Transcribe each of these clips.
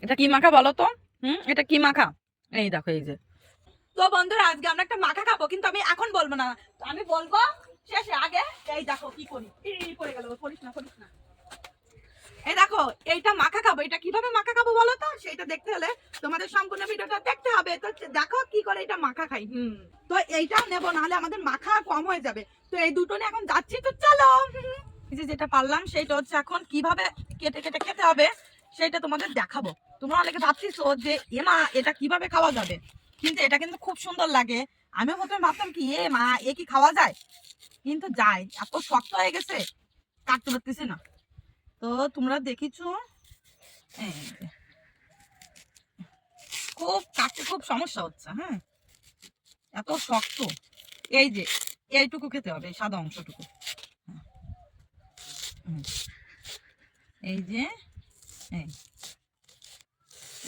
এটা কি মাখা বলো তো? এটা কি মাখা? এই দেখো, এই যে। তো বন্ধুরা, আজকে আমরা একটা মাখা খাবো, কিন্তু আমি এখন বলবো না, আমি বলবো শেষে। আগে এই দেখো কি করি, পড়ে গেল, করিস না করিস না। এই দেখো, এইটা মাখা খাবো। এটা কিভাবে মাখা খাবো বলো তো? সেটা দেখতে হলে তোমাদের সম্পূর্ণ ভিডিওটা দেখতে হবে। তো দেখো কি করে এটা মাখা খাই। তো এইটা নেবো, নাহলে আমাদের মাখা কম হয়ে যাবে। তো এই দুটো নিয়ে এখন যাচ্ছি, তো চলো। এই যে যেটা পারলাম সেটা হচ্ছে এখন কিভাবে কেটে কেটে খেতে হবে সেটা তোমাদের দেখাবো। তোমরা অনেকে ভাবছিস যে মা এটা কিভাবে খাওয়া যাবে, কিন্তু এটা কিন্তু খুব সুন্দর লাগে। আমি প্রথমে ভাবতাম কি মা এ কি খাওয়া যায়, কিন্তু যায়, এত শক্ত হয়ে গেছে কাটতে পারতেছি না। তো তোমরা দেখিছো, খুব কাটতে খুব সমস্যা হচ্ছে। হ্যাঁ, এত শক্ত। এই যে এইটুকু খেতে হবে, এই সাদা অংশটুকু। এই যে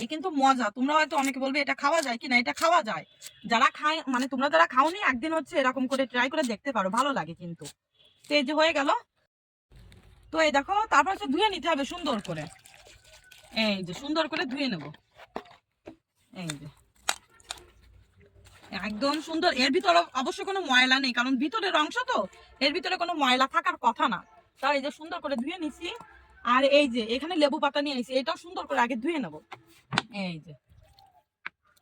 এই কিন্তু মজা। তোমরা হয়তো অনেকে বলবে এটা খাওয়া যায় কিনা। এটা খাওয়া যায়, যারা খায়, মানে তোমরা যারা খাওনি একদিন হচ্ছে এরকম করে ট্রাই করে দেখতে পারো, ভালো লাগে কিন্তু। তো এই যে হয়ে গেল। তো এই দেখো, তারপর হচ্ছে ধুয়ে নিতে হবে সুন্দর করে। এই যে সুন্দর করে ধুয়ে নেব। এই যে একদম সুন্দর। এর ভিতরে অবশ্য কোনো ময়লা নেই, কারণ ভিতরের অংশ তো, এর ভিতরে কোনো ময়লা থাকার কথা না। তাই এই যে সুন্দর করে ধুয়ে নিছি। আর এই যে এখানে লেবু পাতা নিয়ে নিছি, এটাও সুন্দর করে আগে ধুয়ে নেব। এই যে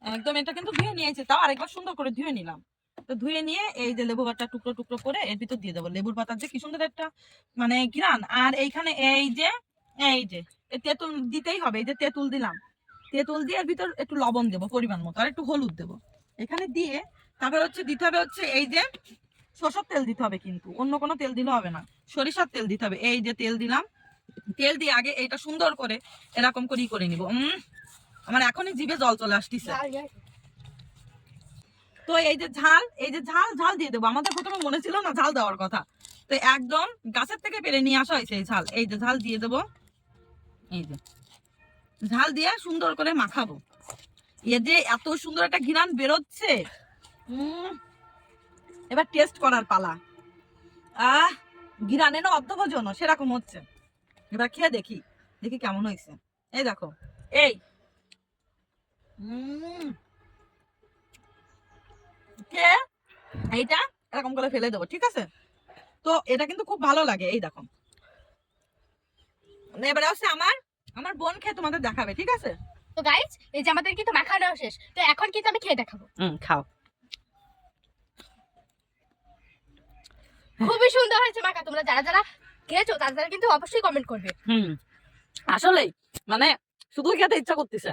একদম এটা কিন্তু ধুয়ে নিয়েছি, তাও আরেকবার সুন্দর করে ধুয়ে নিলাম। তো ধুয়ে নিয়ে এই যে লেবু পাতা টুকরো টুকরো করে এর ভিতর দিয়ে দেবো। লেবুর পাতার যে কি সুন্দর একটা মানে ঘ্রাণ। আর এইখানে এই যে তেঁতুল দিতেই হবে। এই যে তেঁতুল দিলাম, তেঁতুল দিয়ে এর ভিতর একটু লবণ দেবো পরিমাণ মতো, আর একটু হলুদ দেবো এখানে দিয়ে। তারপর হচ্ছে দিতে হবে হচ্ছে এই যে সরষের তেল দিতে হবে, কিন্তু অন্য কোনো তেল দিলে হবে না, সরিষার তেল দিতে হবে। এই যে তেল দিলাম, তেল দিয়ে আগে এইটা সুন্দর করে এরকম করেই করে নিব। আমার এখনই জিভে জল চলে আসতেছে। তো এই যে ঝাল, এই যে ঝাল ঝাল দিয়ে দেবো। আমাদের প্রথমে মনে ছিল না ঝাল দেওয়ার কথা, তো একদম গাছের থেকে পেরে নিয়ে আসা হয়েছে এই ঝাল। এই যে ঝাল দিয়ে দেবো। এই যে ঝাল দিয়ে সুন্দর করে মাখাবো। এ যে এত সুন্দর একটা ঘ্রাণ বেরোচ্ছে। এবার টেস্ট করার পালা। ঘ্রাণে না অর্ধভোজন সেরকম হচ্ছে। এবার খেয়ে দেখি, দেখি কেমন হয়েছে। এই দেখো, এই কে এইটা এরকম করে ফেলে দেবো, ঠিক আছে? তো এটা কিন্তু খুব ভালো লাগে। এই দেখো, এবারে হচ্ছে আমার আমার বোন খেয়ে তোমাদের দেখাবে, ঠিক আছে? তো গাইস, এই যে আমাদের কিন্তু মাখানো শেষ, তো এখন কিন্তু আমি খেয়ে দেখাবো। খাও। খুবই সুন্দর হয়েছে মাখা। তোমরা যারা যারা খেয়েছো তারা কিন্তু অবশ্যই কমেন্ট করবে। আসলেই মানে শুধু খেতে ইচ্ছা করতেছে।